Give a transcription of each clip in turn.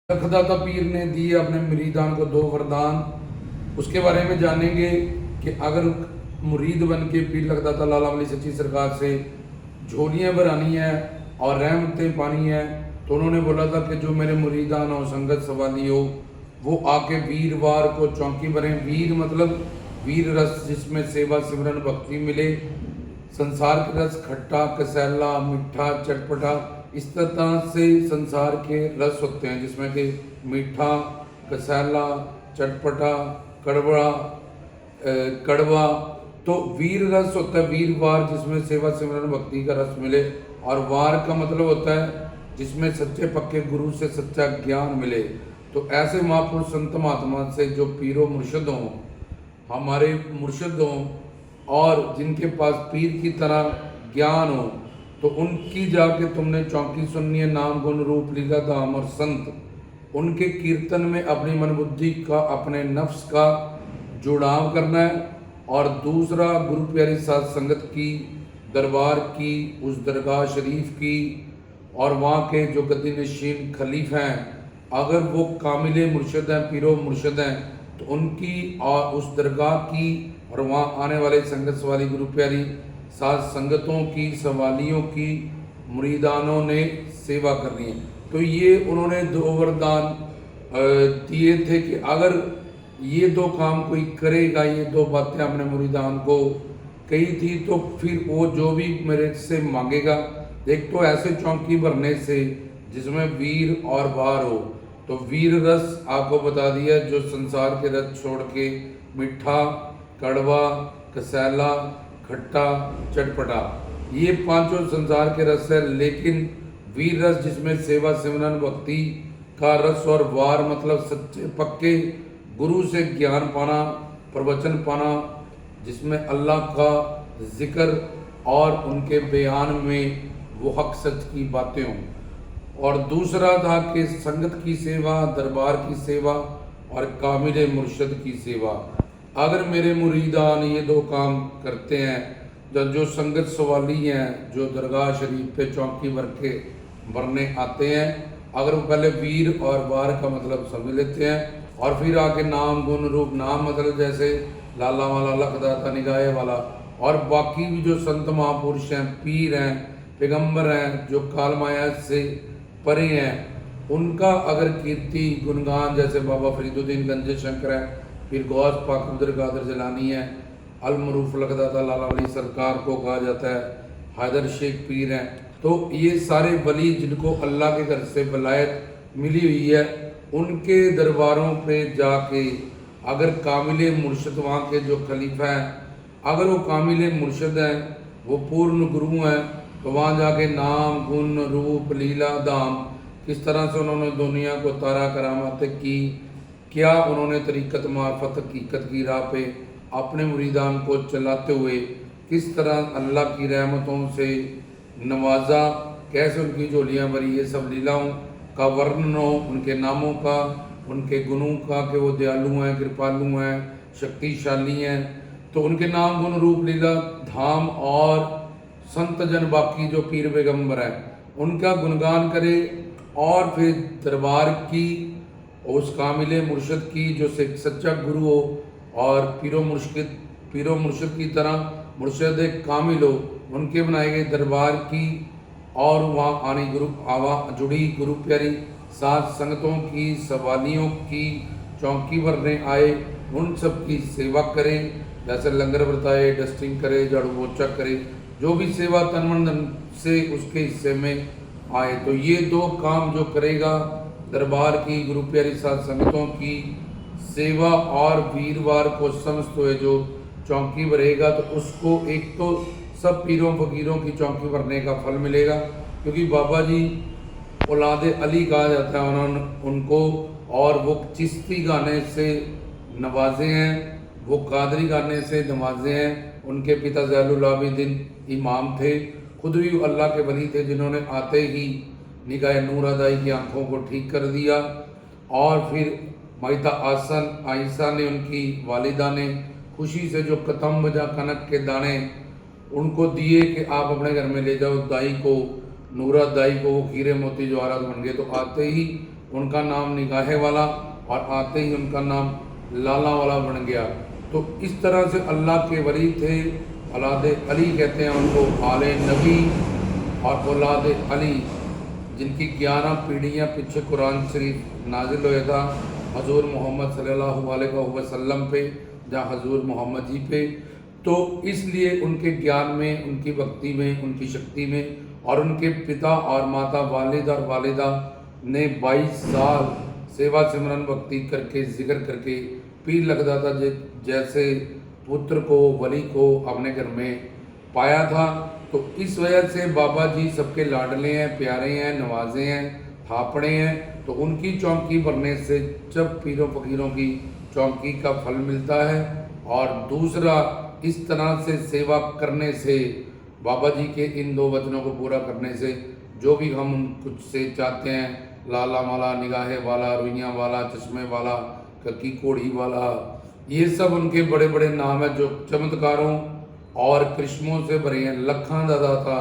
लखदाता पीर ने दिए अपने मुरीदान को 2 वरदान। उसके बारे में जानेंगे कि अगर मुरीद बन के पीर लखदाता लाला वली सच्ची सरकार से झोलियाँ भरानी है और रहमतें पानी है, तो उन्होंने बोला था कि जो मेरे मुरीदान हो, संगत सवाली हो, वो आके वीरवार को चौकी भरें। वीर मतलब वीर रस, जिसमें सेवा सिमरन भक्ति मिले। संसार के रस खट्टा, कसैला, मीठा, चटपटा, इस तरह से संसार के रस होते हैं, जिसमें कि मीठा, कसैला, चटपटा, कड़वा कड़वा। तो वीर रस होता है वीरवार, जिसमें सेवा सिमरन भक्ति का रस मिले। और वार का मतलब होता है जिसमें सच्चे पक्के गुरु से सच्चा ज्ञान मिले। तो ऐसे महापुरुष संत महात्मा से जो पीरो मुर्शद हों, हमारे मुर्शद हों, और जिनके पास पीर की तरह ज्ञान हो, तो उनकी जाके तुमने चौकी सुननी है। नाम गुण रूप लीला धाम और संत, उनके कीर्तन में अपनी मन बुद्धि का, अपने नफ्स का जुड़ाव करना है। और दूसरा, गुरु प्यारी साध संगत की, दरबार की, उस दरगाह शरीफ की, और वहाँ के जो गद्दी नशीन खलीफ हैं, अगर वो कामिले मुर्शद हैं, पीरो मुर्शद हैं, तो उनकी और उस दरगाह की और वहाँ आने वाले संगत सवाली गुरु प्यारी साथ संगतों की, सवालियों की, मुरीदानों ने सेवा करनी है। तो ये उन्होंने 2 वरदान दिए थे कि अगर ये 2 काम कोई करेगा, ये 2 बातें अपने मुरीदान को कही थी, तो फिर वो जो भी मेरे से मांगेगा। एक तो ऐसे चौकी भरने से जिसमें वीर और वार हो। तो वीर रस आपको बता दिया, जो संसार के रस छोड़ के मीठा, कड़वा, कसैला, खट्टा, चटपटा, ये 5 संसार के रस है। लेकिन वीर रस जिसमें सेवा सिमरन भक्ति का रस, और वार मतलब सच्चे पक्के गुरु से ज्ञान पाना, प्रवचन पाना, जिसमें अल्लाह का जिक्र और उनके बयान में वो हक सच की बातें हों। और दूसरा था कि संगत की सेवा, दरबार की सेवा और कामिल मुर्शद की सेवा। अगर मेरे मुरीदान ये 2 काम करते हैं, जो संगत सवाली हैं, जो दरगाह शरीफ पे चौकी भर के भरने आते हैं, अगर वो पहले वीर और वार का मतलब समझ लेते हैं, और फिर आके नाम गुण रूप, नाम मतलब जैसे लाला वाला, लखदाता, निगाहे वाला, और बाकी भी जो संत महापुरुष हैं, पीर हैं, पैगंबर हैं, जो काल माया से परे हैं, उनका अगर कीर्ति गुणगान, जैसे बाबा फरीदुद्दीन गंज शंकर है, फिर गौस पाक अब्दुल कादिर जिलानी है, अलमरूफ लखदाता लाला वली सरकार को कहा जाता है, हैदर शेख पीर हैं। तो ये सारे वली जिनको अल्लाह के घर से वलायत मिली हुई है, उनके दरबारों पे जाके अगर कामिले मुर्शद, वहाँ के जो खलीफा हैं, अगर वो कामिले मुर्शद हैं, वो पूर्ण गुरु हैं, तो वहाँ जाके नाम गुण रूप लीला धाम, किस तरह से उन्होंने दुनिया को तारा करामात की, क्या उन्होंने तरीक़त मार्फत हकीकत की राह पे अपने मुरीदान को चलाते हुए किस तरह अल्लाह की रहमतों से नवाजा, कैसे उनकी झोलियाँ भरी, ये सब लीलाओं का वर्णन हो, उनके नामों का, उनके गुणों का, कि वो दयालु हैं, कृपालु हैं, शक्तिशाली हैं। तो उनके नाम गुण रूप लीला धाम और संत जन बाकी जो पीर पैगंबर हैं, उनका गुणगान करे। और फिर दरबार की, उस कामिले मुर्शद की, जो सच्चा गुरु हो, और पीरो मुर्शद की तरह मुर्शद कामिल हो, उनके बनाए गए दरबार की, और वहाँ आने जुड़ी गुरु प्यारी साथ संगतों की, सवालियों की, चौकी भरने आए, उन सब की सेवा करें। जैसे लंगर बरताए, डस्टिंग करे, झाड़ू पोछा करे, जो भी सेवा तन मन धन से उसके हिस्से में आए। तो ये 2 काम जो करेगा, दरबार की, गुरु प्यारी साध संगतों की सेवा, और वीरवार को समस्त हुए जो चौकी भरेगा, तो उसको एक तो सब पीरों फकीरों की चौकी भरने का फल मिलेगा, क्योंकि बाबा जी औलाद अली कहा जाता है उन्होंने उनको, और वो चिश्ती गाने से नवाजे हैं, वो कादरी गाने से नवाजे हैं। उनके पिता ज़ैनुल आबिदीन इमाम थे, खुद भी अल्लाह के वली थे, जिन्होंने आते ही निगाह नूर अदाई की आँखों को ठीक कर दिया। और फिर माइता आयशा ने, उनकी वालिदा ने खुशी से जो कतम्ब या कनक के दाने उनको दिए कि आप अपने घर में ले जाओ दाई को, नूरा दाई को, वो हीरे मोती जवाहरात बन गए। तो आते ही उनका नाम निगाहे वाला और आते ही उनका नाम लाला वाला बन गया। तो इस तरह से अल्लाह के वली थे, औलाद अली कहते हैं उनको, आले नबी और औलाद अली, जिनकी 11 पीढ़ियाँ पीछे कुरान शरीफ नाजिल हुआ था हजूर मोहम्मद सल्लल्लाहु अलैहि वसल्लम पे, जहाँ हजूर मोहम्मद जी पे। तो इसलिए उनके ज्ञान में, उनकी भक्ति में, उनकी शक्ति में, और उनके पिता और माता वालिद और वालिदा ने 22 साल सेवा सिमरन भक्ति करके जिक्र करके पीर लगदाता जैसे पुत्र को, वली को अपने घर में पाया था। तो इस वजह से बाबा जी सबके लाडले हैं, प्यारे हैं, नवाजे हैं, थापड़े हैं। तो उनकी चौकी भरने से जब पीरों फकीरों की चौकी का फल मिलता है, और दूसरा इस तरह से सेवा करने से, बाबा जी के इन 2 वचनों को पूरा करने से, जो भी हम कुछ से चाहते हैं, लाला माला, निगाहे वाला, रुइयाँ वाला, चश्मे वाला, ककी कोड़ी वाला, ये सब उनके बड़े बड़े नाम है जो चमत्कारों और करिश्मों से भरे हैं। लखा दादा था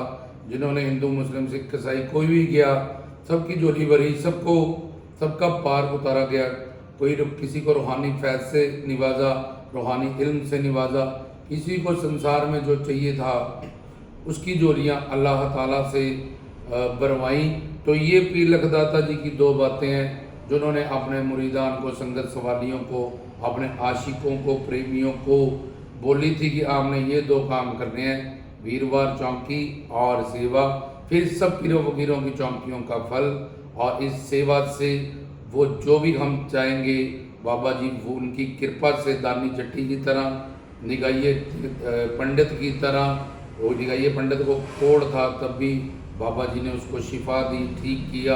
जिन्होंने हिंदू मुस्लिम सिख ईसाई कोई भी गया, सबकी झोली भरी, सबको सबका पार उतारा गया। कोई किसी को रूहानी फैज़ से निवाजा, रूहानी इल्म से निवाजा, किसी को संसार में जो चाहिए था उसकी झोलियाँ अल्लाह ताला से भरवाई। तो ये पीर लखदाता जी की 2 बातें हैं जिन्होंने अपने मुरीदान को, संगत सवालियों को, अपने आशिकों को, प्रेमियों को बोली थी कि आपने ये 2 काम करने हैं, वीरवार चौकी और सेवा। फिर सब पीरों फकीरों की चौकियों का फल, और इस सेवा से वो जो भी हम चाहेंगे, बाबा जी वो उनकी कृपा से दानी चट्टी की तरह, निगाहिए पंडित की तरह, वो निगाहिए पंडित को कोढ़ था तब भी बाबा जी ने उसको शिफा दी, ठीक किया।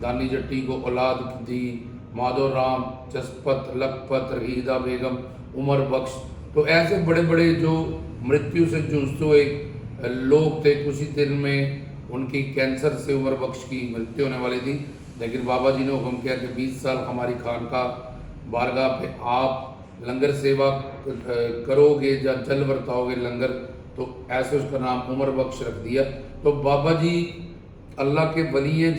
दानी जट्टी को औलाद दी, माधो राम, जसपत, लखपत, रहीदा बेगम, उमर बख्श। तो ऐसे बड़े बड़े जो मृत्यु से जूझते हुए लोग थे, कुछ ही दिन में उनकी कैंसर से उमर बख्श की मृत्यु होने वाली थी, लेकिन बाबा जी ने हुक्म किया कि 20 साल हमारी खानका बारगाह पे आप लंगर सेवा करोगे या जल बरताओगे लंगर, तो ऐसे उसका नाम उमर बख्श रख दिया। तो बाबा जी अल्लाह के वली हैं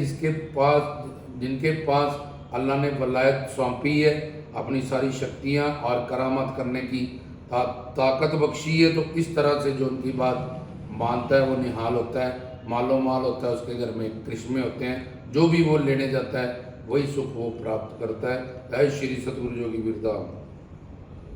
जिनके पास अल्लाह ने वलायत सौंपी है, अपनी सारी शक्तियाँ और करामत करने की ताकत बख्शी है। तो इस तरह से जो उनकी बात मानता है वो निहाल होता है, मालो माल होता है, उसके घर में करिश्मे होते हैं, जो भी वो लेने जाता है वही सुख वो प्राप्त करता है। जय श्री सतगुरु जोगी वीरधाम।